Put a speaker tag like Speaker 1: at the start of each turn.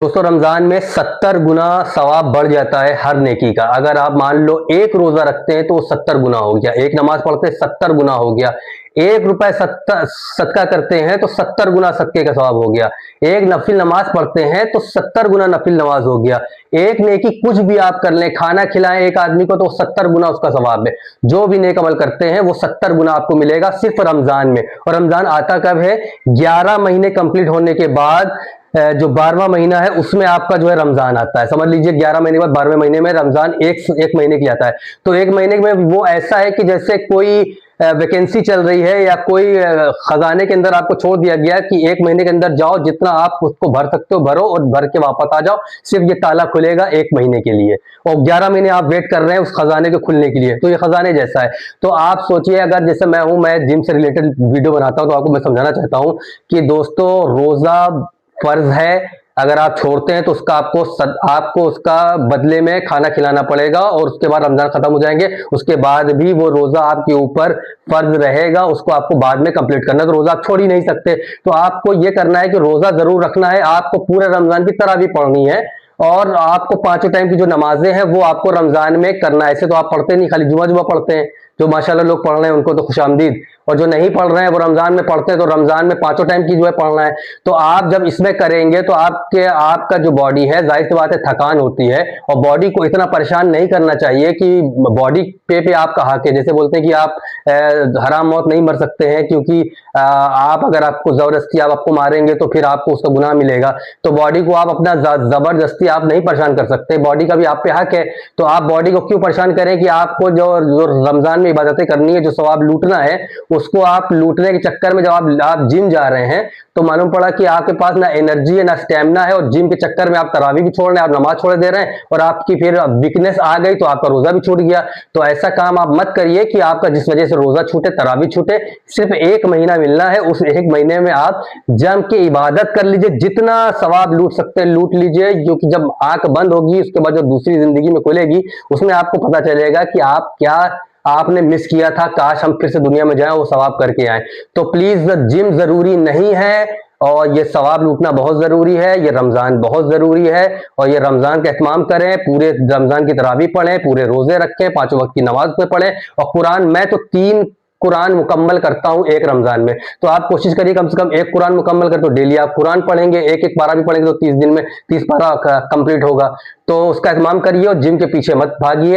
Speaker 1: दोस्तों रमजान में 70 गुना सवाब बढ़ जाता है हर नेकी का। अगर आप मान लो एक रोजा रखते हैं तो वो 70 गुना हो गया, एक नमाज पढ़ते हैं 70 गुना हो गया, 1 रुपए सदका करते हैं तो 70 गुना सदके का सवाब हो गया, एक नफिल नमाज पढ़ते हैं तो 70 गुना नफिल नमाज हो गया, एक नेकी कुछ भी आप कर लें, खाना खिलाएं एक आदमी को तो 70 गुना उसका सवाब है। जो भी नेक अमल करते हैं वो 70 गुना आपको मिलेगा सिर्फ रमजान में। और रमजान आता कब है? 11 महीने कंप्लीट होने के बाद जो 12वां महीना है उसमें आपका जो है रमजान आता है। समझ लीजिए 11 महीने के बाद 12वें महीने में रमजान एक महीने की आता है। तो एक महीने में वो ऐसा है कि जैसे कोई वैकेंसी चल रही है या कोई खजाने के अंदर आपको छोड़ दिया गया कि एक महीने के अंदर जाओ, जितना आप उसको भर सकते हो भरो और भर के वापस आ जाओ। सिर्फ ये ताला खुलेगा एक महीने के लिए और 11 महीने आप वेट कर रहे हैं उस खजाने के खुलने के लिए। तो ये खजाने जैसा है। तो आप सोचिए, अगर जैसे मैं जिम से रिलेटेड वीडियो बनाता हूं तो आपको मैं समझाना चाहता हूं कि दोस्तों रोजा फर्ज है। अगर आप छोड़ते हैं तो उसका आपको उसका बदले में खाना खिलाना पड़ेगा और उसके बाद रमजान खत्म हो जाएंगे, उसके बाद भी वो रोजा आपके ऊपर फर्ज रहेगा, उसको आपको बाद में कंप्लीट करना है। तो रोजा आप छोड़ ही नहीं सकते। तो आपको ये करना है कि रोजा जरूर रखना है, आपको पूरे रमजान की तरावी पढ़नी है और आपको 5 टाइम की जो नमाजें हैं वो आपको रमजान में करना है। ऐसे तो आप पढ़ते नहीं, खाली जुमा जुमा पढ़ते हैं। जो माशाल्लाह लोग पढ़ रहे हैं उनको तो खुशामदीद, और जो नहीं पढ़ रहे हैं वो रमजान में पढ़ते हैं तो रमजान में 5 टाइम की जो है पढ़ना है। तो आप जब इसमें करेंगे तो आपका जो बॉडी है, जाहिर सी बात है थकान होती है और बॉडी को इतना परेशान नहीं करना चाहिए कि बॉडी पे आपका हक है। जैसे बोलते हैं कि आप हराम मौत नहीं मर सकते हैं, क्योंकि आप अगर आपको जबरदस्ती आपको मारेंगे तो फिर आपको उसका गुनाह मिलेगा। तो बॉडी को आप अपना जबरदस्ती आप नहीं परेशान कर सकते, बॉडी का भी आप पे हक है। तो आप बॉडी को क्यों परेशान करें कि आपको जो रमजान में इबादतें करनी है, जो सवाब लूटना है, उसको आप लूटने के चक्कर में जब आप जिम जा रहे हैं तो मालूम पड़ा कि आपके पास ना एनर्जी है ना स्टेमिना है, और जिम के चक्कर में आप तरावी भी छोड़ रहे हैं, आप नमाज छोड़ दे रहे हैं और आपकी फिर वीकनेस आ गई तो आपका रोजा भी छूट गया। तो ऐसा काम आप मत करिए कि आपका जिस वजह से रोजा छूटे, तरावी छूटे। सिर्फ एक महीना मिलना है, उस एक महीने में आप जम के इबादत कर लीजिए, जितना सवाब लूट सकते हैं लूट लीजिए, क्योंकि जब आंख बंद होगी उसके बाद जो दूसरी जिंदगी में खुलेगी उसमें आपको पता चलेगा कि आप क्या आपने मिस किया था, काश हम फिर से दुनिया में जाएं वो सवाब करके आए। तो प्लीज जिम जरूरी नहीं है और ये सवाब लूटना बहुत जरूरी है, ये रमजान बहुत जरूरी है और ये रमजान का एहतमाम करें, पूरे रमजान की तरावी पढ़ें, पूरे रोजे रखें, 5 वक्त की नमाज पे पढ़ें और कुरान, मैं तो 3 कुरान मुकम्मल करता हूं एक रमजान में। तो आप कोशिश करिए कम से कम एक कुरान मुकम्मल कर, तो डेली आप कुरान पढ़ेंगे, एक पारा भी पढ़ेंगे तो 30 दिन में 30 पारा कंप्लीट होगा। तो उसका एहतमाम करिए और जिम के पीछे मत भागिए।